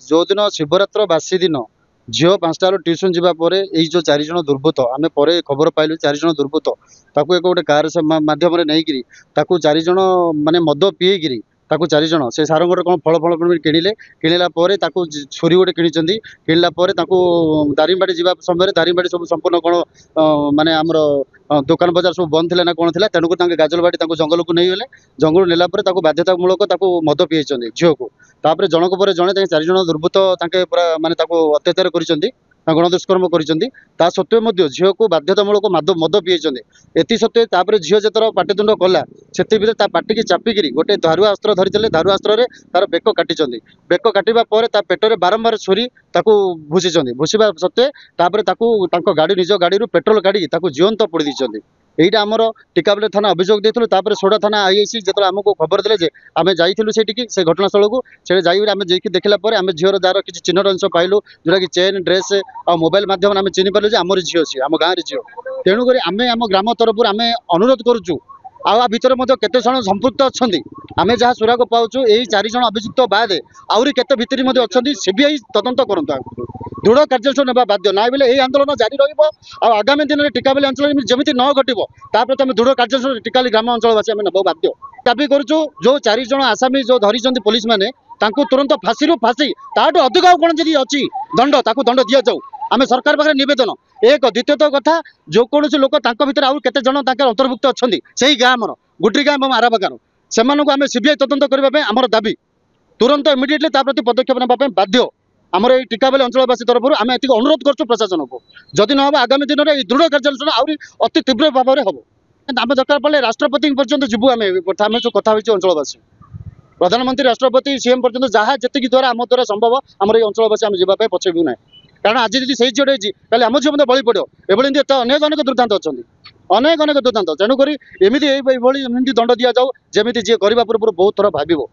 जो दिन शिवरात्र बासी दिन झील 5टा ट्यूशन जावापर यही जो 4 जन दुर्बृत्त आम पर खबर पाइलु 4 जन दुर्बृत्त ताकू एक गोटे कार मध्यम नहीं 4 जन माने मद पीएकी 4 जन से सार कौन फल फल किणिले किणला छुरी गोटे किणी किणला दारिंगबाड़ी जावा समय दारिंगबाड़ी सब संपूर्ण कौन माने आमर दुकान बजार सब बंद थे ना कौन थी तेणुक गाजलबाड़ी जंगल को नहीं गले जंगल नेला बाध्यतामूलक मद पीछे झील को तापर जनक पर जड़े 4 जन दुर्बृत्त पूरा माने अत्याचार कर गणदुष्कर्म कर सत्वे झील को बाध्यतामूलक मद पीछे एति सत्वे झील जो पाटितुंड कला से पार्टी की चापिकी गोटे धारुआ अस्त्र धरी धारुआ अस्त्र तार बेक काटी बेक काटा पेटर बारंबार छुरी भूषी भूषा सत्वे गाड़ी निज गाड़ी पेट्रोल काढ़ी जीवंत पोड़ी देते यहीटा आमर टिकाबले थाना अभियोग देते सोडा थाना आईआईसी जो आमको खबर देले आम जाइलु से घटनास्थल को आम देखला आम झीर जार किसी चिन्ह अंश पाइलु जोटा कि चेन ड्रेस और मोबाइल मध्यम आम चिन्ह पार्लु आमर झील अच्छी आम गाँव झील तेणुक आम आम ग्राम तरफ आम अनुरोध करुचु आर केते जन संपृक्त अच्छा आम जहाँ सुराग पाचु यही 4 जन अभियुक्त बाद आहरी केते भितर अच्छा सीबीआई तदंत करता दृढ़ कार्यानुष्ठान नेबा बाध्य ना बोले यही आंदोलन जारी रगामी दिन में टिकाबेली अंचल जमी न घटो तापर आम दृढ़ कार्यानुष्ठान टिकाली ग्राम अंचलवासी आम नेबा बाध्य दाबी करुचु जो 4 जन आसामी जो धरी पुलिस मैंने तुरंत फाँसी फाँसी ताठू अधिक कौन जी अच्छी दंड दंड दि जाऊ आम सरकार पाखे नवेदन एक द्वितीय कथा जो कौन लोक भर आउ केते जन अंतर्भुक्त अच्छा से गाँ आमर गुटी गाँ और आराबा गाँव से आम सीबीआई तदंत करने आमर दाबी तुरंत इमिडिएटली प्रति पदक्षेप नापी बाध्य आमर ये टिकाबेली अंचलवासी तरफ आम ये अनुरोध कर प्रशासन को जदि न आगामी दिन में दृढ़ कार्यानुष्ठान आहरी अति तीव्र भाव में हम आम दरकार पड़े राष्ट्रपति पर्यंत जीवु आम जो कथा अंचलवासी प्रधानमंत्री राष्ट्रपति सीएम पर्यंत जहाँ जी द्वारा आम द्वारा संभव आम ये अंचलवासी आम जावाई पछेबू ना कारण आज जी से झील कल आम झील बली पड़ो एभली अनेक अनेक दुर्दांत अच्छा अनेक अनेक दुर्दांत तेणुक एमती दंड दि जाऊ जमी जी करने पूर्व बहुत थर भाव